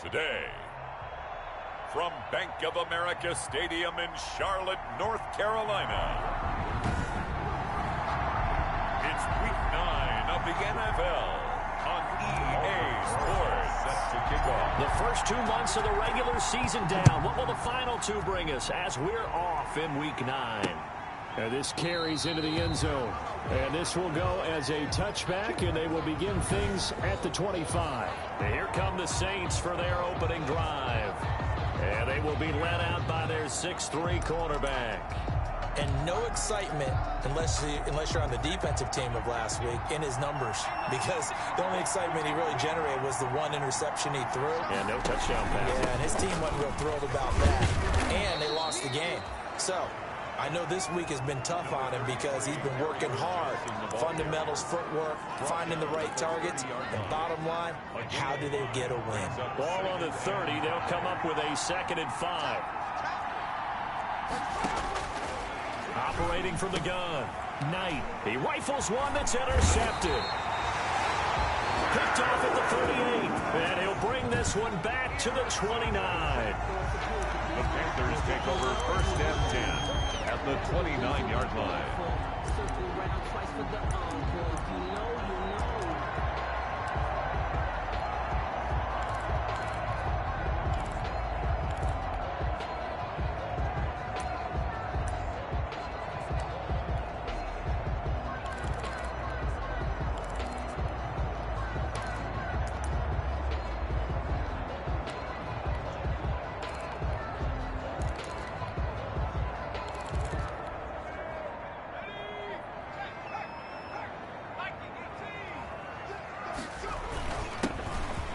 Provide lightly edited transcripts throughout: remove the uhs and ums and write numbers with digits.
Today, from Bank of America Stadium in Charlotte, North Carolina, it's Week 9 of the NFL on EA Sports. Set to kick off. The first 2 months of the regular season down. What will the final 2 bring us as we're off in Week 9? And this carries into the end zone. And this will go as a touchback, and they will begin things at the 25. And here come the Saints for their opening drive. And they will be led out by their 6'3" quarterback. And no excitement unless you're on the defensive team of last week in his numbers, because the only excitement he really generated was the 1 interception he threw. And no touchdown pass. Yeah, and his team wasn't real thrilled about that. And they lost the game. So I know this week has been tough on him because he's been working hard. Fundamentals, footwork, finding the right targets. And bottom line, how do they get a win? Ball on the 30. They'll come up with a 2nd and 5. Operating from the gun. Knight. He rifles one that's intercepted. Picked off at the 38. And he'll bring this one back to the 29. The Panthers take over 1st and 10 at the 29-yard line.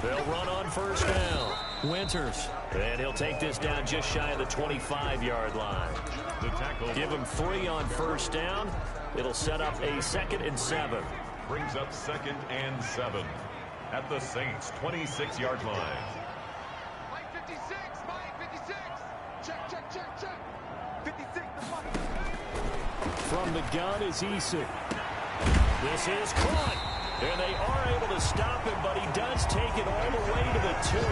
They'll run on 1st down. Winters. And he'll take this down just shy of the 25-yard line. The tackle. Give him 3 on 1st down. It'll set up a 2nd and 7. Brings up 2nd and 7 at the Saints' 26-yard line. Mike 56, Mike 56. Check. 56. From the gun is Eason. This is caught. And they are able to stop him, but he does take it all the way to the 2.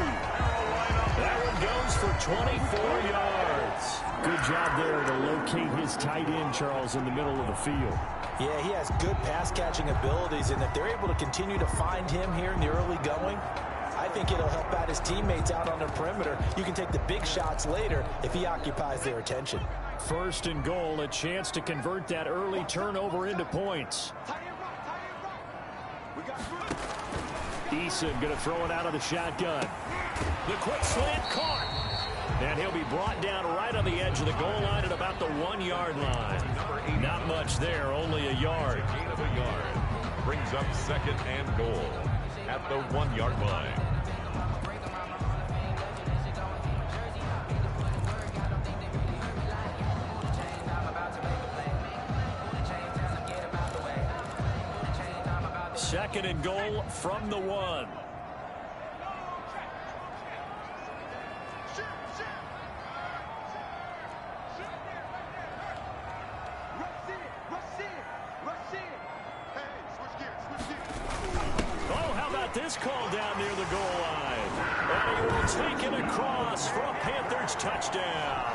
That one goes for 24 yards. Good job there to locate his tight end, Charles, in the middle of the field. Yeah, he has good pass-catching abilities, and if they're able to continue to find him here in the early going, I think it'll help out his teammates out on the perimeter. You can take the big shots later if he occupies their attention. 1st and goal, a chance to convert that early turnover into points. Eason going to throw it out of the shotgun. The quick slant caught. And he'll be brought down right on the edge of the goal line at about the 1-yard line. Not much there, only a yard. Gain of a yard. Brings up 2nd and goal at the 1-yard line. Second and goal from the 1. Oh, how about this call down near the goal line? And he will take it across for a Panthers touchdown.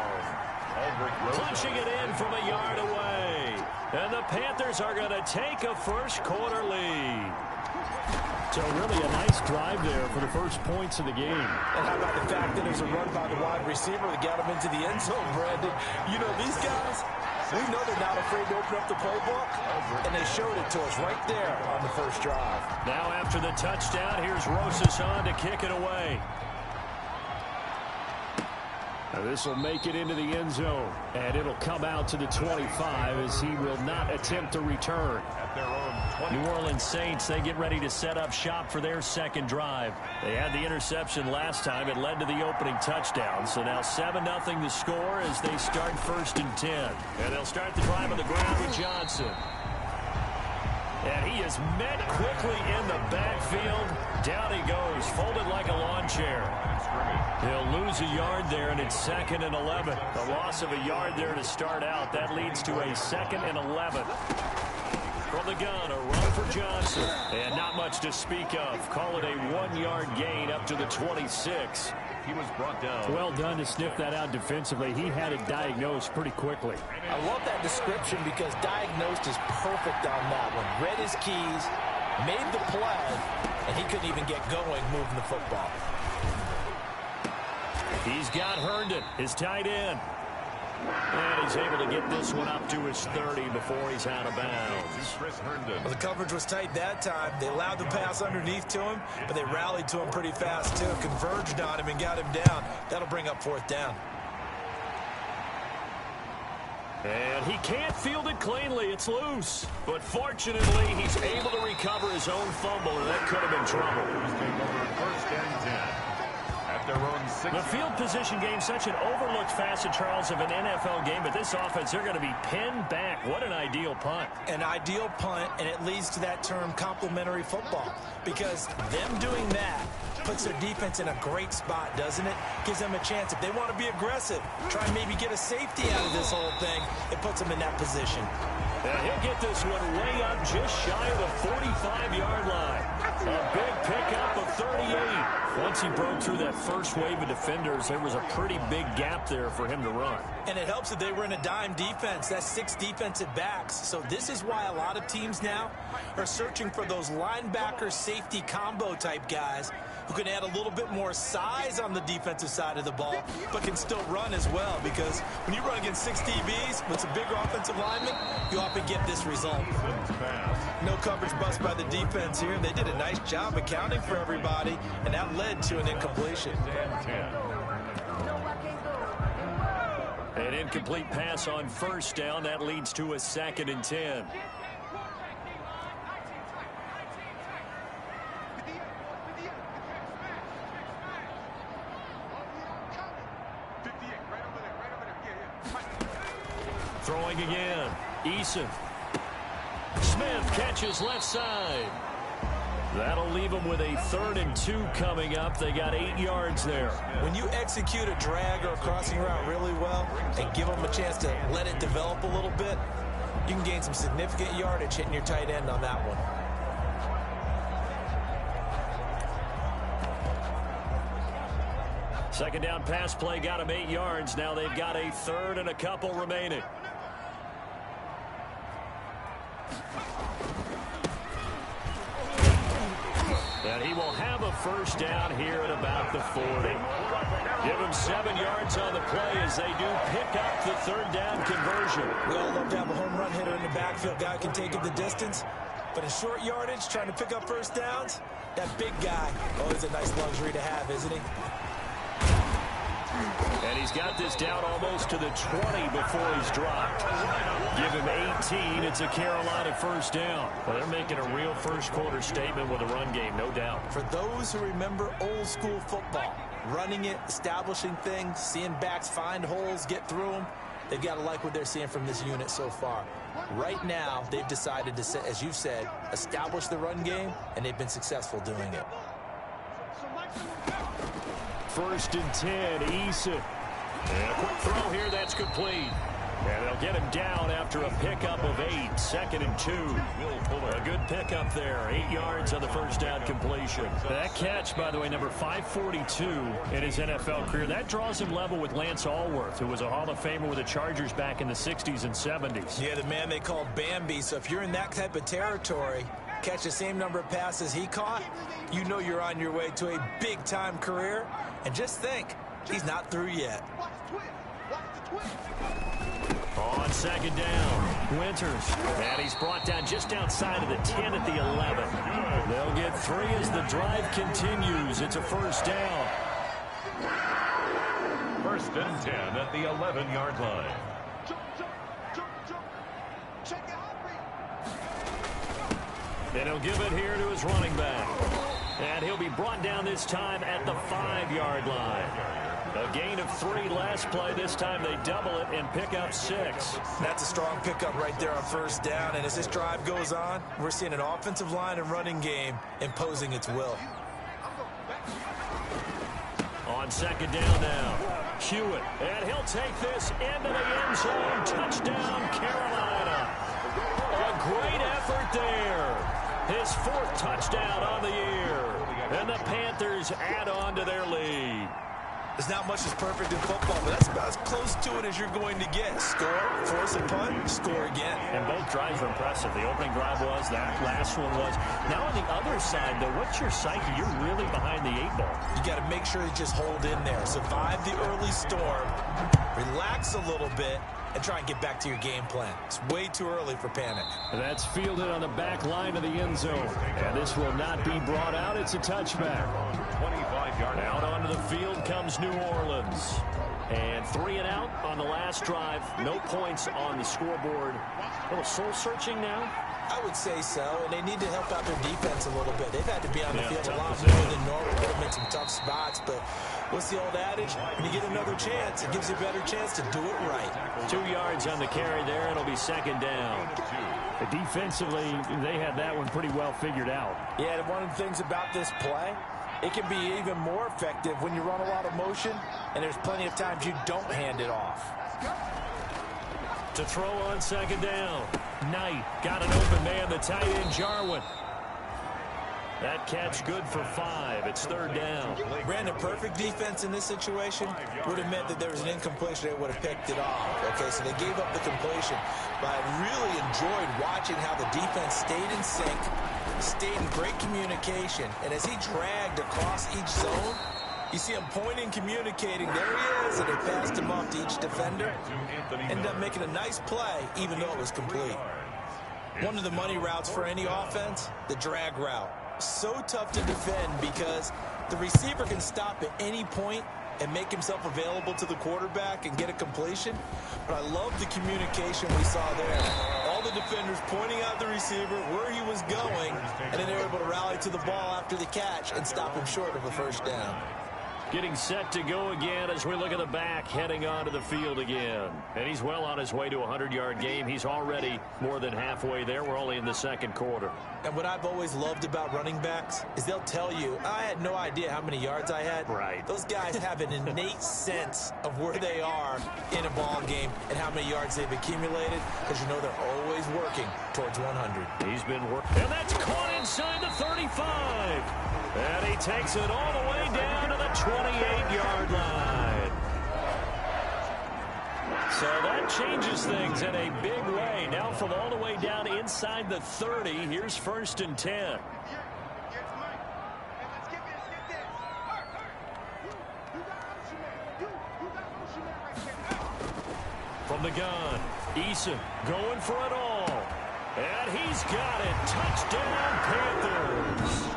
Punching it in from a yard away. And the Panthers are going to take a 1st quarter lead. So really a nice drive there for the first points of the game. And how about the fact that there's a run by the wide receiver that got him into the end zone, Brandon? You know, these guys, we know they're not afraid to open up the playbook, and they showed it to us right there on the 1st drive. Now after the touchdown, here's Rosas on to kick it away. Now this will make it into the end zone, and it'll come out to the 25 as he will not attempt to return. At their own 20. New Orleans Saints, they get ready to set up shop for their 2nd drive. They had the interception last time. It led to the opening touchdown. So now 7-0 the score as they start 1st and 10. And they'll start the drive on the ground with Johnson. And he is met quickly in the backfield. Down he goes, folded like a lawn chair. He'll lose a yard there, and it's 2nd and 11. The loss of a yard there to start out. That leads to a 2nd and 11. From the gun, a run for Johnson. And not much to speak of. Call it a 1-yard gain up to the 26. He was brought down. Well done to sniff that out defensively. He had it diagnosed pretty quickly. I love that description because diagnosed is perfect on that one. Read his keys, made the play, and he couldn't even get going moving the football. He's got Herndon, his tight end. And he's able to get this one up to his 30 before he's out of bounds. Well, the coverage was tight that time. They allowed the pass underneath to him, but they rallied to him pretty fast, too. Converged on him and got him down. That'll bring up 4th down. And he can't field it cleanly. It's loose. But fortunately, he's able to recover his own fumble, and that could have been trouble. First and 10. At their own 6. The field position game, such an overlooked facet, Charles, of an NFL game. But this offense, they're going to be pinned back. What an ideal punt. An ideal punt, and it leads to that term complementary football. Because them doing that puts their defense in a great spot, doesn't it? Gives them a chance. If they want to be aggressive, try and maybe get a safety out of this whole thing, it puts them in that position. And he'll get this one way up just shy of the 45-yard line. A big pickup of 38. Once he broke through that first wave of defenders, there was a pretty big gap there for him to run. And it helps that they were in a dime defense. That's 6 defensive backs. So this is why a lot of teams now are searching for those linebacker safety combo type guys who can add a little bit more size on the defensive side of the ball, but can still run as well. Because when you run against 6 DBs with some bigger offensive linemen, you often get this result. No coverage bust by the defense here. They did a nice job accounting for everybody, and that led to an incompletion. An incomplete pass on first down. That leads to a 2nd and 10. Throwing again. Eason. Smith catches left side. That'll leave them with a 3rd and 2 coming up. They got 8 yards there. When you execute a drag or a crossing route really well and give them a chance to let it develop a little bit, you can gain some significant yardage hitting your tight end on that one. Second down pass play got them 8 yards. Now they've got a 3rd and a couple remaining. And he will have a first down here at about the 40. Give him 7 yards on the play as they do pick up the 3rd down conversion. We all love to have a home run hitter in the backfield. Guy can take it the distance. But in short yardage, trying to pick up first downs, that big guy, always a nice luxury to have, isn't he? And he's got this down almost to the 20 before he's dropped. Give him 18. It's a Carolina first down. Well, they're making a real first quarter statement with a run game, no doubt. For those who remember old school football, running it, establishing things, seeing backs find holes, get through them, they've got to like what they're seeing from this unit so far. Right now, they've decided to, as you said, establish the run game, and they've been successful doing it. 1st and 10, Eason. And a quick throw here, that's complete. And they'll get him down after a pickup of 8. 2nd and 2. A good pickup there. 8 yards on the first down completion. That catch, by the way, number 542 in his NFL career. That draws him level with Lance Allworth, who was a Hall of Famer with the Chargers back in the 60s and 70s. Yeah, the man they called Bambi. So if you're in that type of territory, catch the same number of passes he caught, you know you're on your way to a big-time career. And just think, he's not through yet. On 2nd down, Winters. And he's brought down just outside of the 10 at the 11. They'll get 3 as the drive continues. It's a first down. 1st and 10 at the 11-yard line. And he'll give it here to his running back. And he'll be brought down this time at the 5-yard line. A gain of 3 last play. This time they double it and pick up 6. That's a strong pickup right there on first down. And as this drive goes on, we're seeing an offensive line and running game imposing its will. On 2nd down now, Hewitt. And he'll take this into the end zone. Touchdown, Carolina. A great effort effort there. His 4th touchdown on the year. And the Panthers add on to their lead. There's not much that's perfect in football, but that's about as close to it as you're going to get. Score, force a punt, score again. And both drives were impressive. The opening drive was, that last one was. Now on the other side, though, what's your psyche? You're really behind the 8 ball. You got to make sure you just hold in there. Survive the early storm, relax a little bit, and try and get back to your game plan. It's way too early for panic. And that's fielded on the back line of the end zone. And this will not be brought out. It's a touchback. 25-yard Out onto the field comes New Orleans. And 3 and out on the last drive. No points on the scoreboard. A little soul-searching now. I would say so, and they need to help out their defense a little bit. They've had to be on the field a lot position. more than normal, put them in some tough spots. But what's the old adage? When you get another chance, it gives you a better chance to do it right. 2 yards on the carry there. It'll be 2nd down. Defensively, they had that one pretty well figured out. Yeah, and one of the things about this play, it can be even more effective when you run a lot of motion, and there's plenty of times you don't hand it off. To throw on 2nd down. Knight got an open man, the tight end, Jarwin. That catch good for 5. It's 3rd down. Brandon, perfect defense in this situation would have meant that there was an incompletion. They would have picked it off. Okay, so they gave up the completion. But I really enjoyed watching how the defense stayed in sync, stayed in great communication. And as he dragged across each zone, you see him pointing, communicating. There he is, and they passed him off to each defender. Ended up making a nice play, even though it was complete. One of the money routes for any offense, the drag route. So tough to defend because the receiver can stop at any point and make himself available to the quarterback and get a completion. But I love the communication we saw there. All the defenders pointing out the receiver, where he was going, and then they were able to rally to the ball after the catch and stop him short of a 1st down. Getting set to go again as we look at the back, heading onto the field again. And he's well on his way to a 100-yard game. He's already more than halfway there. We're only in the 2nd quarter. And what I've always loved about running backs is they'll tell you, I had no idea how many yards I had. Right. Those guys have an innate sense of where they are in a ball game and how many yards they've accumulated, because you know they're always working towards 100. He's been working. And that's caught inside the 35. And he takes it all the way down to the 28-yard line. So that changes things in a big way. Now from all the way down inside the 30, here's 1st and 10. From the gun, Eason going for it all. And he's got it. Touchdown, Panthers.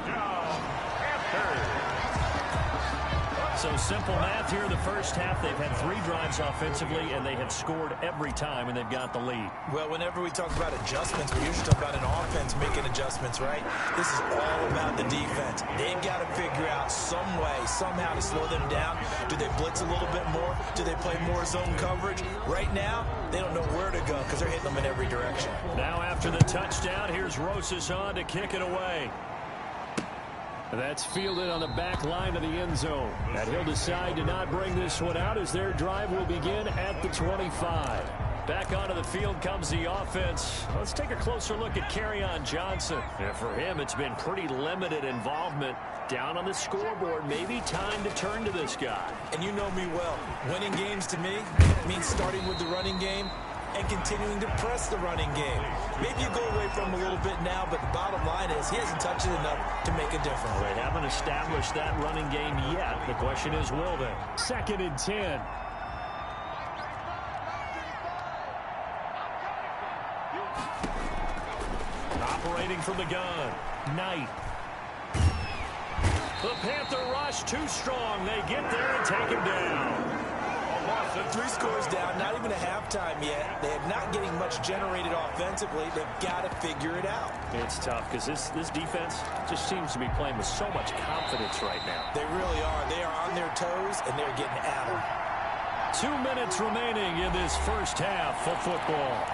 So simple math here in the 1st half. They've had 3 drives offensively, and they have scored every time, and they've got the lead. Well, whenever we talk about adjustments, we usually talk about an offense making adjustments, right? This is all about the defense. They've got to figure out some way, somehow to slow them down. Do they blitz a little bit more? Do they play more zone coverage? Right now, they don't know where to go because they're hitting them in every direction. Now after the touchdown, here's Rosas on to kick it away. That's fielded on the back line of the end zone. And he'll decide to not bring this one out as their drive will begin at the 25. Back onto the field comes the offense. Let's take a closer look at Kerryon Johnson. And for him, it's been pretty limited involvement. Down on the scoreboard, maybe time to turn to this guy. And you know me well. Winning games to me means starting with the running game and continuing to press the running game. Maybe you go away from him a little bit now, but the bottom line is he hasn't touched it enough to make a difference. They haven't established that running game yet. The question is, will they? 2nd and 10. Operating from the gun. Knight. The Panther rush too strong. They get there and take him down. 3 scores down, not even a halftime yet. They are not getting much generated offensively. They've got to figure it out. It's tough because this defense just seems to be playing with so much confidence right now. They really are. They are on their toes, and they're getting at them. 2 minutes remaining in this 1st half of football.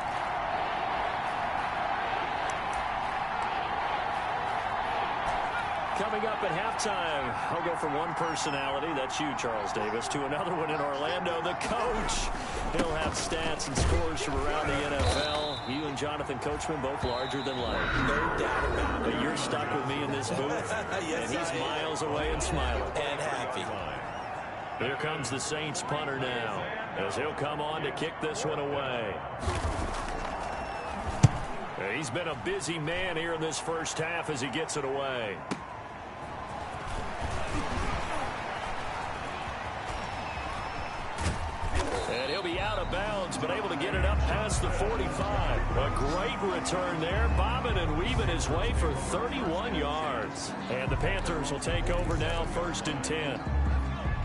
Coming up at halftime, I'll go from one personality, that's you, Charles Davis, to another one in Orlando, the coach. He'll have stats and scores from around the NFL. you and Jonathan Coachman both larger than life. No doubt about it. But you're stuck with me in this booth, Yes, and he's miles away and smiling. And happy. Here comes the Saints punter now, as he'll come on to kick this one away. He's been a busy man here in this first half as he gets it away. And he'll be out of bounds, but able to get it up past the 45. A great return there, bobbing and weaving his way for 31 yards. And the Panthers will take over now, 1st and 10.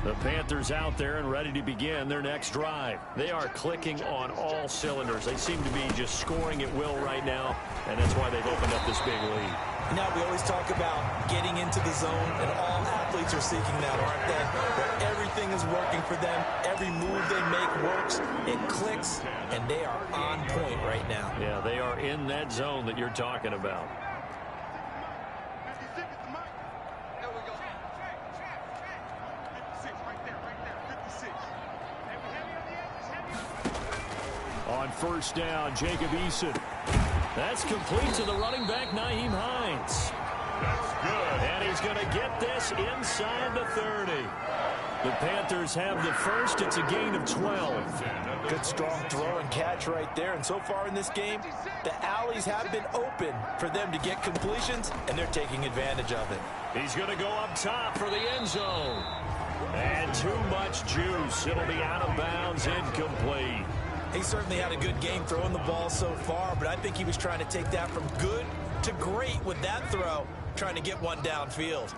The Panthers out there and ready to begin their next drive. They are clicking on all cylinders. They seem to be just scoring at will right now, and that's why they've opened up this big lead. Now, we always talk about getting into the zone, and all athletes are seeking that, aren't they? Where everything is working for them. Every move they make works. It clicks, and they are on point right now. Yeah, they are in that zone that you're talking about. On 1st down, Jacob Eason. That's complete to the running back, Nyheim Hines. That's good. And he's going to get this inside the 30. The Panthers have the first. It's a gain of 12. Good strong throw and catch right there. And so far in this game, the alleys have been open for them to get completions, and they're taking advantage of it. He's going to go up top for the end zone. And too much juice. It'll be out of bounds, incomplete. He certainly had a good game throwing the ball so far, but I think he was trying to take that from good to great with that throw, trying to get one downfield.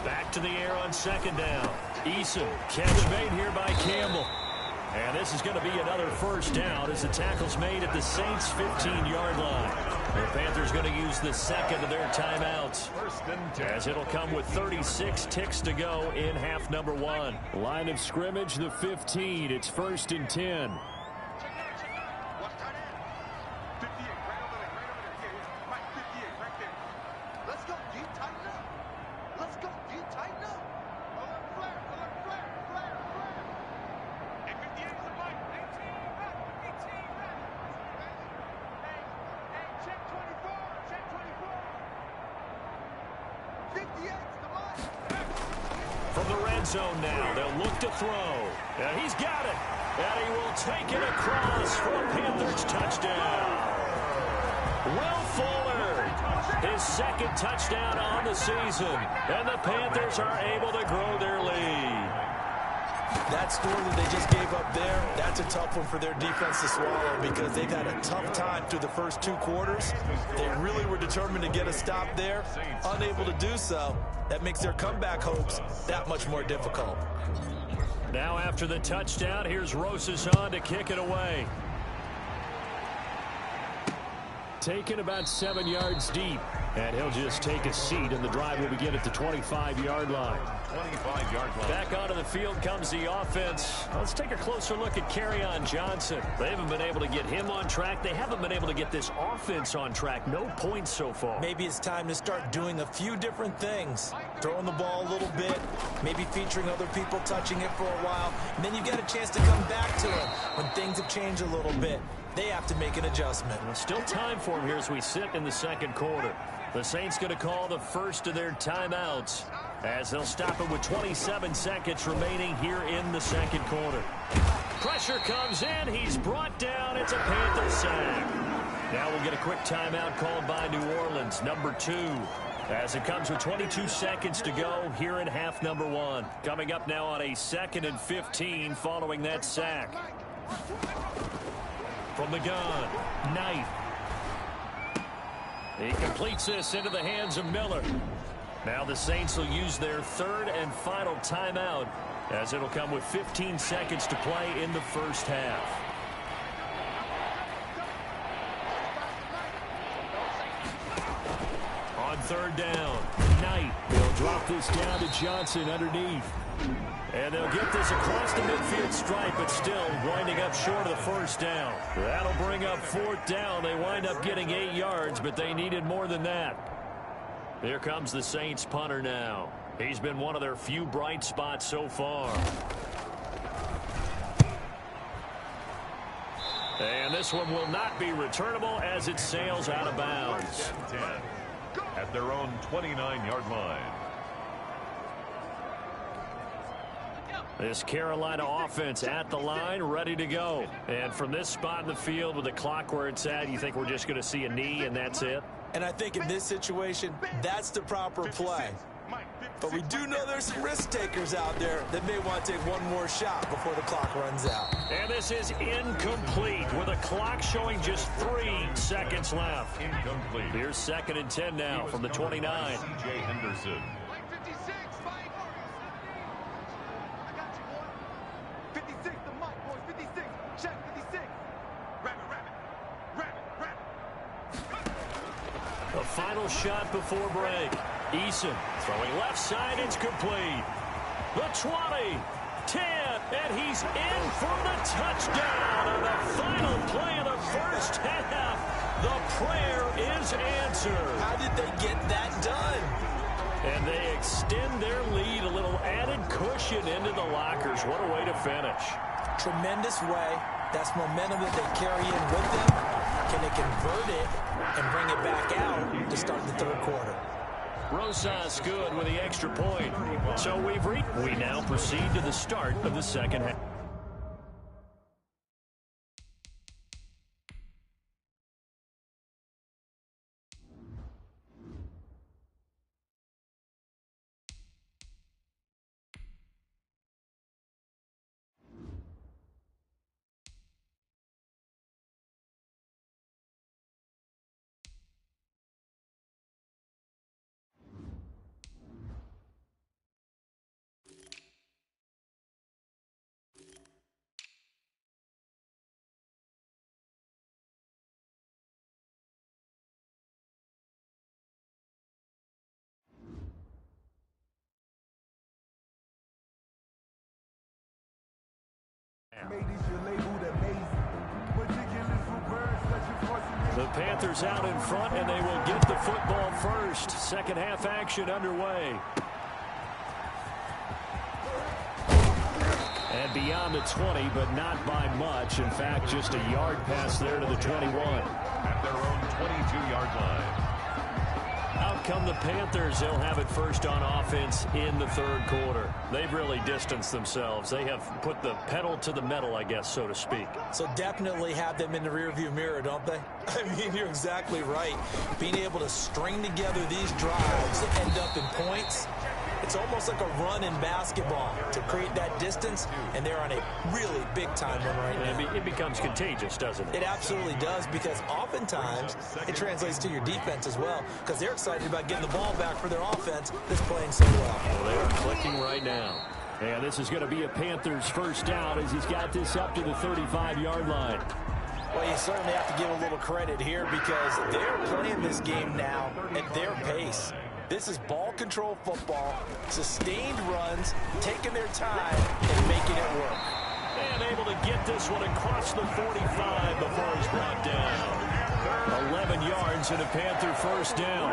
Back to the air on 2nd down. Eason, catch made here by Campbell. And this is going to be another 1st down as the tackle's made at the Saints' 15-yard line. The Panthers going to use the second of their timeouts, as it'll come with 36 ticks to go in half number 1. Line of scrimmage, the 15. It's 1st and 10. From the red zone now, they'll look to throw. And he's got it. And he will take it across for a Panthers touchdown. Will Fuller, his 2nd touchdown on the season. And the Panthers are able to grow their lead. That score that they just gave up there, that's a tough one for their defense to swallow because they've had a tough time through the first 2 quarters. They really were determined to get a stop there, unable to do so. That makes their comeback hopes that much more difficult. Now after the touchdown, here's Rosas on to kick it away. Taken about 7 yards deep. And he'll just take a seat, and the drive will begin at the 25-yard line. 25-yard line. Back onto the field comes the offense. Let's take a closer look at Kerryon Johnson. They haven't been able to get him on track. They haven't been able to get this offense on track. No points so far. Maybe it's time to start doing a few different things. Throwing the ball a little bit, maybe featuring other people touching it for a while, and then you get a chance to come back to it when things have changed a little bit. They have to make an adjustment. Well, still time for him here as we sit in the 2nd quarter. The Saints going to call the first of their timeouts as they'll stop it with 27 seconds remaining here in the 2nd quarter. Pressure comes in. He's brought down. It's a Panther sack. Now we'll get a quick timeout called by New Orleans, number 2. As it comes with 22 seconds to go here in half number 1. Coming up now on a 2nd and 15 following that sack. From the gun, Knight. He completes this into the hands of Miller. Now the Saints will use their 3rd and final timeout as it'll come with 15 seconds to play in the first half. On 3rd down, Knight. They'll drop this down to Johnson underneath. And they'll get this across the midfield stripe, but still winding up short of the 1st down. That'll bring up 4th down. They wind up getting 8 yards, but they needed more than that. Here comes the Saints punter now. He's been one of their few bright spots so far. And this one will not be returnable as it sails out of bounds. 10 at their own 29-yard line. This Carolina offense at the line, ready to go. And from this spot in the field with the clock where it's at, you think we're just going to see a knee and that's it? And I think in this situation, that's the proper play. But we do know there's some risk takers out there that may want to take one more shot before the clock runs out. And this is incomplete with a clock showing just 3 seconds left. Incomplete. Here's 2nd and 10 now from the 29. C.J. Henderson. Mike 56, Mike. I got you, boy. 56, the Mike, boys. 56. Check 56. Rabbit. The final shot before break. Eason throwing left side. It's complete. The 20, 10, and he's in for the touchdown on the final play of the first half. The prayer is answered. How did they get that done? And they extend their lead, a little added cushion into the lockers. What a way to finish. Tremendous way. That's momentum that they carry in with them. Can they convert it and bring it back out to start the third quarter? Rosas good with the extra point. So we now proceed to the start of the second half. The Panthers out in front, and they will get the football first. Second half action underway. And beyond the 20, but not by much. In fact, just a yard pass there to the 21. At their own 22-yard line. Out come the Panthers. They'll have it first on offense in the third quarter. They've really distanced themselves. They have put the pedal to the metal, I guess, so to speak. So definitely have them in the rearview mirror, don't they? I mean, you're exactly right. Being able to string together these drives that end up in points, it's almost like a run in basketball to create that distance, and they're on a really big-time run right now. It becomes contagious, doesn't it? It absolutely does, because oftentimes it translates to your defense as well, because they're excited about getting the ball back for their offense that's playing so well. Well, they are clicking right now. And this is going to be a Panthers first down as he's got this up to the 35-yard line. Well, you certainly have to give a little credit here because they're playing this game now at their pace. This is ball control football, sustained runs, taking their time, and making it work. And able to get this one across the 45 before he's brought down. 11 yards and a Panther first down.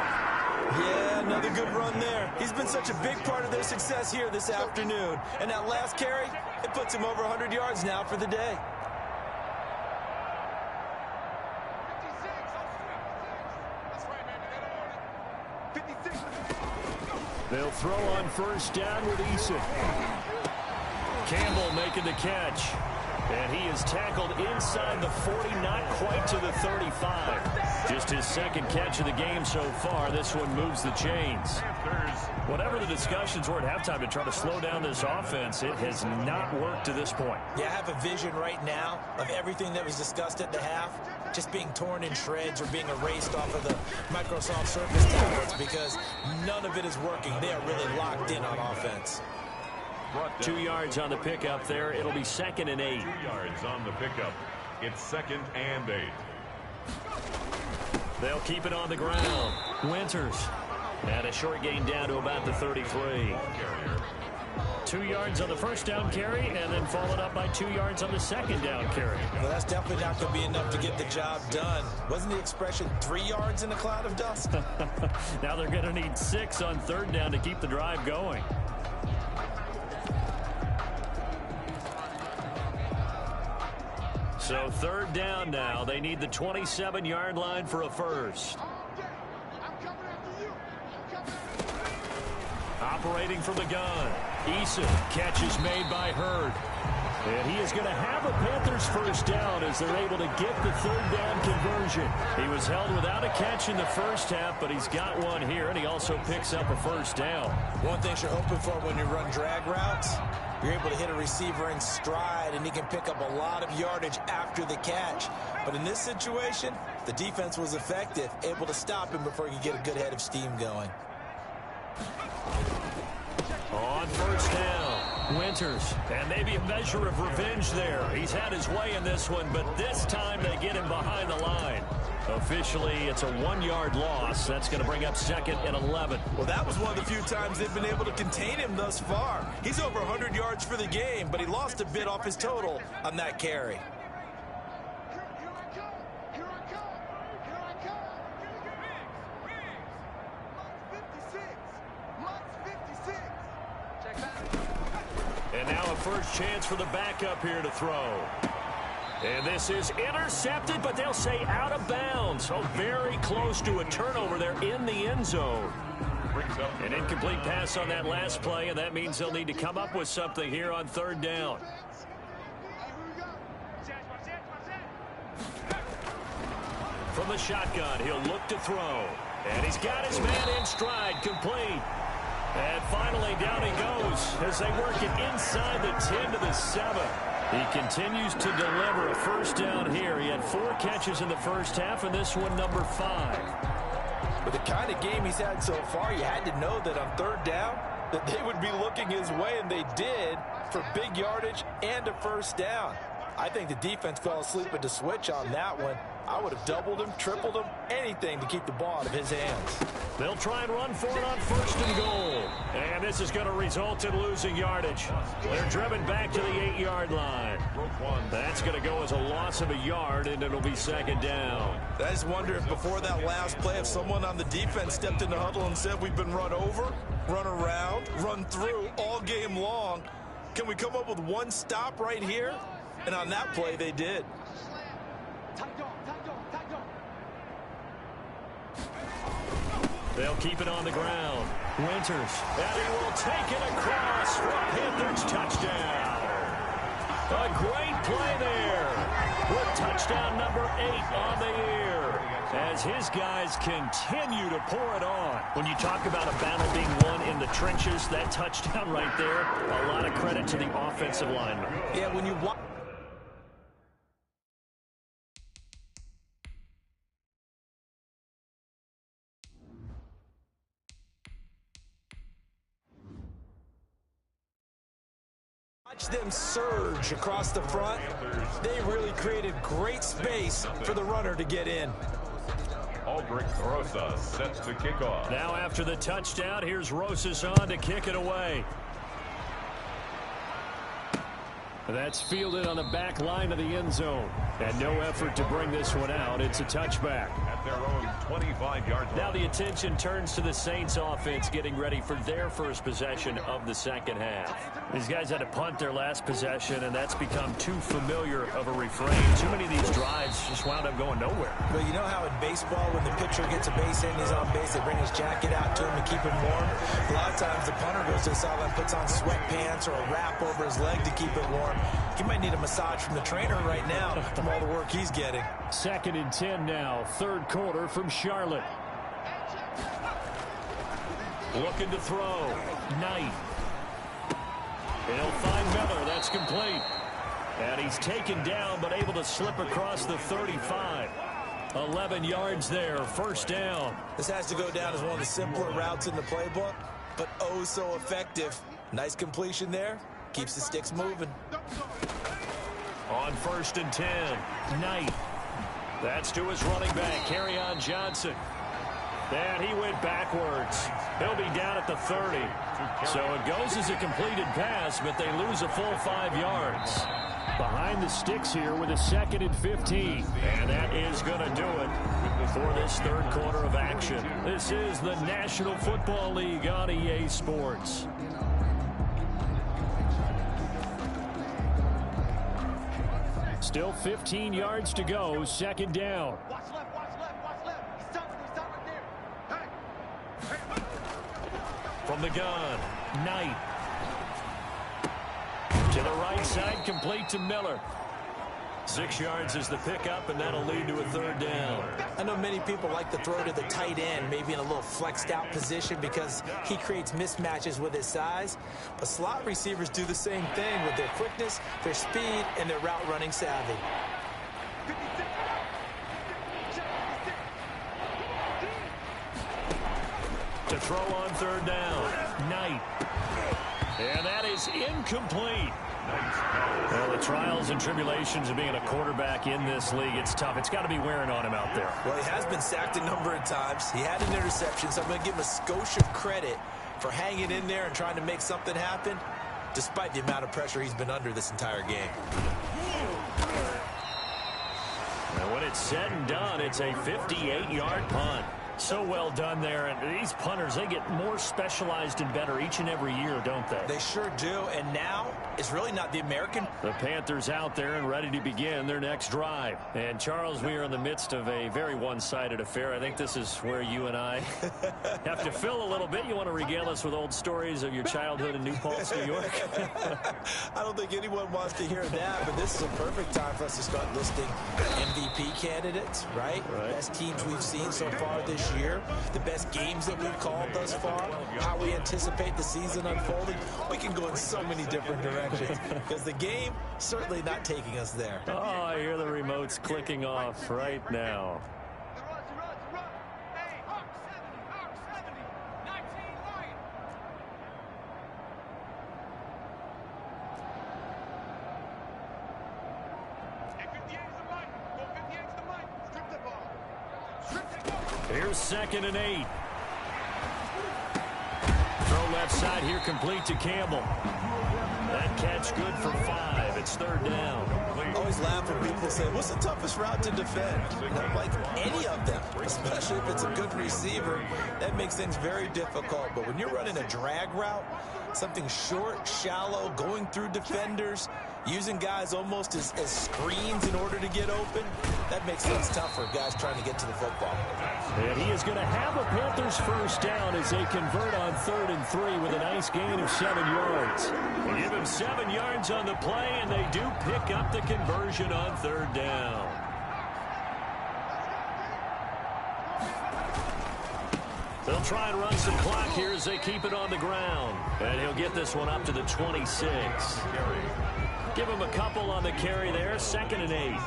Yeah, another good run there. He's been such a big part of their success here this afternoon. And that last carry, it puts him over 100 yards now for the day. They'll throw on first down with Eason. Campbell making the catch. And he is tackled inside the 40, not quite to the 35. Just his second catch of the game so far. This one moves the chains. Whatever the discussions were at halftime to try to slow down this offense, it has not worked to this point. Yeah, I have a vision right now of everything that was discussed at the half just being torn in shreds or being erased off of the Microsoft Surface tablets because none of it is working. They are really locked in on offense. 2 yards on the pickup there. It'll be 2nd and 8. 2 yards on the pickup. It's 2nd and 8. They'll keep it on the ground. Winters. And a short gain down to about the 33. 2 yards on the first down carry and then followed up by 2 yards on the second down carry. Well, that's definitely not going to be enough to get the job done. Wasn't the expression 3 yards in a cloud of dust? Now they're going to need 6 on third down to keep the drive going. So third down now. They need the 27-yard line for a first. Operating from the gun. Eason, catch is made by Hurd. And he is going to have a Panthers first down as they're able to get the third down conversion. He was held without a catch in the first half, but he's got one here, and he also picks up a first down. One thing you're hoping for when you run drag routes, you're able to hit a receiver in stride, and he can pick up a lot of yardage after the catch. But in this situation, the defense was effective, able to stop him before he could get a good head of steam going. On first down, Winters, and maybe a measure of revenge there. He's had his way in this one, but this time they get him behind the line. Officially, it's a 1-yard loss. That's going to bring up second and 11. Well, that was one of the few times they've been able to contain him thus far. He's over 100 yards for the game, but he lost a bit off his total on that carry. And now a first chance for the backup here to throw. And this is intercepted, but they'll say out of bounds. So very close to a turnover there in the end zone. An incomplete pass on that last play, and that means they'll need to come up with something here on third down. From the shotgun, he'll look to throw. And he's got his man in stride, complete. And finally, down he goes as they work it inside the 10 to the 7. He continues to deliver a first down here. He had 4 catches in the first half, and this one number 5. With the kind of game he's had so far, you had to know that on third down, that they would be looking his way, and they did, for big yardage and a first down. I think the defense fell asleep at the switch on that one. I would have doubled him, tripled him, anything to keep the ball out of his hands. They'll try and run for it on first and goal. And this is going to result in losing yardage. They're driven back to the 8-yard line. That's going to go as a loss of a yard, and it'll be second down. I just wonder if before that last play, if someone on the defense stepped in the huddle and said, we've been run over, run around, run through all game long. Can we come up with one stop right here? And on that play, they did. They'll keep it on the ground. Winters, and he will take it across for a Panthers touchdown. A great play there with touchdown number 8 on the year as his guys continue to pour it on. When you talk about a battle being won in the trenches, that touchdown right there, a lot of credit to the offensive lineman. Yeah, when you watch. Watch them surge across the front. They really created great space for the runner to get in. Aldrich Rosas set to kick off. Now after the touchdown, here's Rosas on to kick it away. That's fielded on the back line of the end zone. And no effort to bring this one out. It's a touchback. At their own 25-yard line. Now the attention turns to the Saints offense getting ready for their first possession of the second half. These guys had to punt their last possession, and that's become too familiar of a refrain. Too many of these drives just wound up going nowhere. But you know how in baseball, when the pitcher gets a base hit and he's on base, they bring his jacket out to him to keep him warm? A lot of times the punter goes to the sideline, puts on sweatpants or a wrap over his leg to keep it warm. He might need a massage from the trainer right now from all the work he's getting. Second and 10 now, third quarter from Charlotte. Looking to throw. Knight. He'll find Miller. That's complete. And he's taken down but able to slip across the 35. 11 yards there. First down. This has to go down as one of the simpler routes in the playbook, but oh so effective. Nice completion there. Keeps the sticks moving. On first and 10. Knight. That's to his running back, Kerryon Johnson. And he went backwards. He'll be down at the 30. So it goes as a completed pass, but they lose a full 5 yards. Behind the sticks here with a 2nd and 15. And that is going to do it for this third quarter of action. This is the National Football League on EA Sports. Still 15 yards to go, 2nd down. Watch left, watch left, watch left. He's stopping right there. Hey. From the gun, Knight. To the right side, complete to Miller. 6 yards is the pickup, and that'll lead to a 3rd down. I know many people like to throw to the tight end, maybe in a little flexed out position because he creates mismatches with his size. But slot receivers do the same thing with their quickness, their speed, and their route running savvy. 56. Check 56. To throw on 3rd down, Knight. And that is incomplete. Well, the trials and tribulations of being a quarterback in this league, it's tough. It's got to be wearing on him out there. Well, he has been sacked a number of times. He had an interception, so I'm going to give him a skosh of credit for hanging in there and trying to make something happen, despite the amount of pressure he's been under this entire game. And when it's said and done, it's a 58-yard punt. So well done there. And these punters, they get more specialized and better each and every year, don't they? They sure do. And now it's really not the American. The Panthers out there and ready to begin their next drive. And, Charles, we are in the midst of a very one-sided affair. I think this is where you and I have to fill a little bit. You want to regale us with old stories of your childhood in New Paltz, New York? I don't think anyone wants to hear that, but this is a perfect time for us to start listing MVP candidates, right? Best teams we've seen so far this year, the best games that we've called thus far, how we anticipate the season unfolding. We can go in so many different directions because the game certainly not taking us there. Oh, I hear the remotes clicking off right now. Run. Hey, Hawk 70, 19 right. Hey, 58 is the mic. Go 58 is the mic. Strip the ball. Strip the ball. Here's 2nd and 8. Throw left side here, complete to Campbell. That catch good for 5. It's 3rd down. I always laugh when people say, what's the toughest route to defend? I'm like, any of them, especially if it's a good receiver, that makes things very difficult. But when you're running a drag route, something short, shallow, going through defenders, using guys almost as screens in order to get open, that makes things tough for guys trying to get to the football. And he is going to have a Panthers 1st down as they convert on 3rd and 3 with a nice gain of 7 yards. They give him 7 yards on the play, and they do pick up the conversion on 3rd down. They'll try and run some clock here as they keep it on the ground. And he'll get this one up to the 26. Give him a couple on the carry there. 2nd and 8.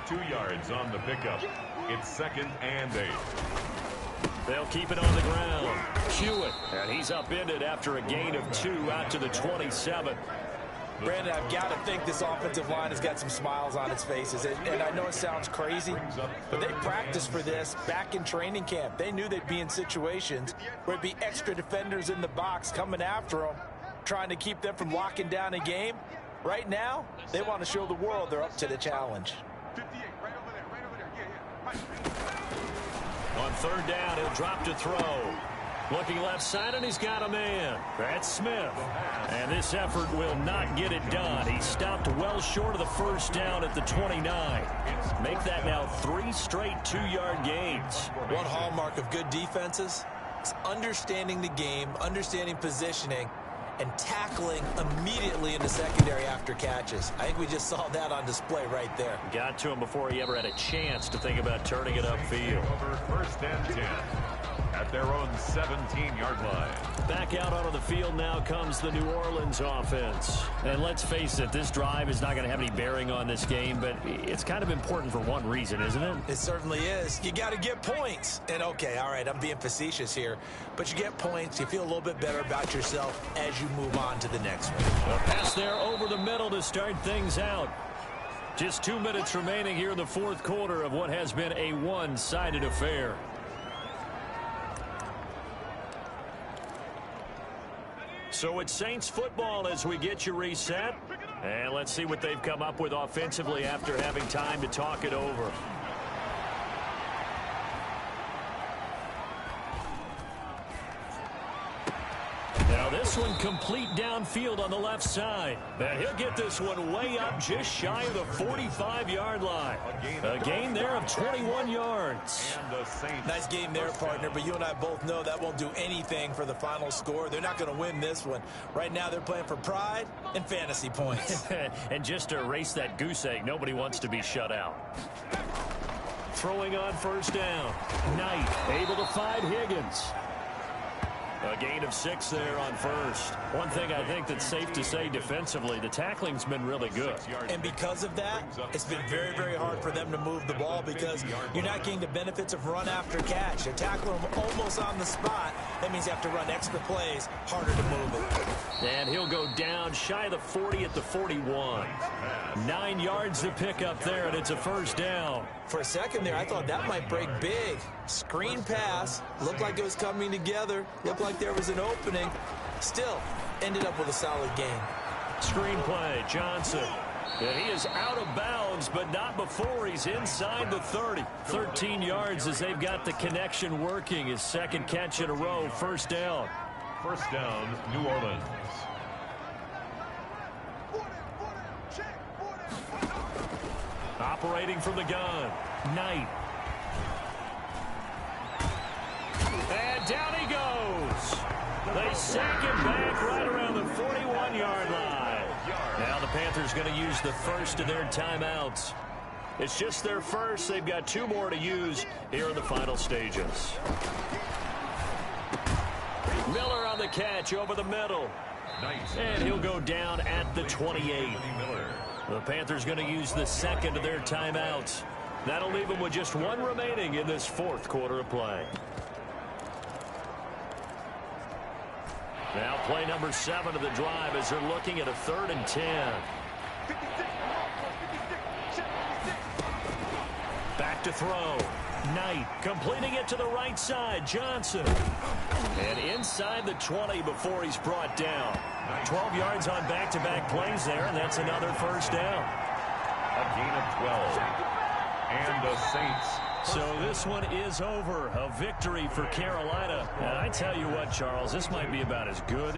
2 yards on the pickup. It's 2nd and 8. They'll keep it on the ground. Hewitt, and he's upended after a gain of 2 out to the 27. Brandon, I've got to think this offensive line has got some smiles on its faces. And I know it sounds crazy, but they practiced for this back in training camp. They knew they'd be in situations where it'd be extra defenders in the box coming after them, trying to keep them from locking down a game. Right now, they want to show the world they're up to the challenge. 58, right over there. Yeah. Right. On 3rd down, he'll drop to throw. Looking left side, and he's got a man. That's Smith. And this effort will not get it done. He stopped well short of the 1st down at the 29. Make that now 3 straight 2-yard gains. One hallmark of good defenses is understanding the game, understanding positioning, and tackling immediately in the secondary after catches. I think we just saw that on display right there. Got to him before he ever had a chance to think about turning it upfield. Over 1st and 10 at their own 17-yard line. Back out onto the field now comes the New Orleans offense. And let's face it, this drive is not going to have any bearing on this game, but it's kind of important for one reason, isn't it? It certainly is. You got to get points. And okay, all right, I'm being facetious here, but you get points, you feel a little bit better about yourself as you move on to the next one. A pass there over the middle to start things out. Just 2 minutes remaining here in the 4th quarter of what has been a one-sided affair. So it's Saints football as we get you reset. And let's see what they've come up with offensively after having time to talk it over. Now this one complete downfield on the left side. And he'll get this one way up just shy of the 45-yard line. A gain there of 21 yards. Nice game there, partner, but you and I both know that won't do anything for the final score. They're not going to win this one. Right now they're playing for pride and fantasy points. And just to erase that goose egg, nobody wants to be shut out. Throwing on first down. Knight able to find Higgins. A gain of 6 there on first. One thing I think that's safe to say defensively, the tackling's been really good. And because of that, it's been very, very hard for them to move the ball because you're not getting the benefits of run after catch. You're tackling them almost on the spot. That means you have to run extra plays, harder to move it. And he'll go down shy of the 40 at the 41. 9 yards to pick up there, and it's a first down. For a second there, I thought that might break big. Screen pass. Looked like it was coming together. Looked like there was an opening. Still, ended up with a solid game. Screenplay, Johnson. And he is out of bounds, but not before he's inside the 30. 13 yards as they've got the connection working. His second catch in a row, first down. First down, New Orleans. Operating from the gun, Knight. And down he goes. They sack him back right around the 41-yard line. Now the Panthers going to use the first of their timeouts. It's just their first. They've got 2 more to use here in the final stages. Miller on the catch over the middle. And he'll go down at the 28. The Panthers going to use the second of their timeouts. That'll leave them with just 1 remaining in this 4th quarter of play. Now play number 7 of the drive as they're looking at a 3rd and 10. Back to throw. Knight completing it to the right side. Johnson. And inside the 20 before he's brought down. 12 yards on back-to-back plays there, and that's another first down. A gain of 12. And the Saints. So this one is over. A victory for Carolina. And I tell you what, Charles, this might be about as good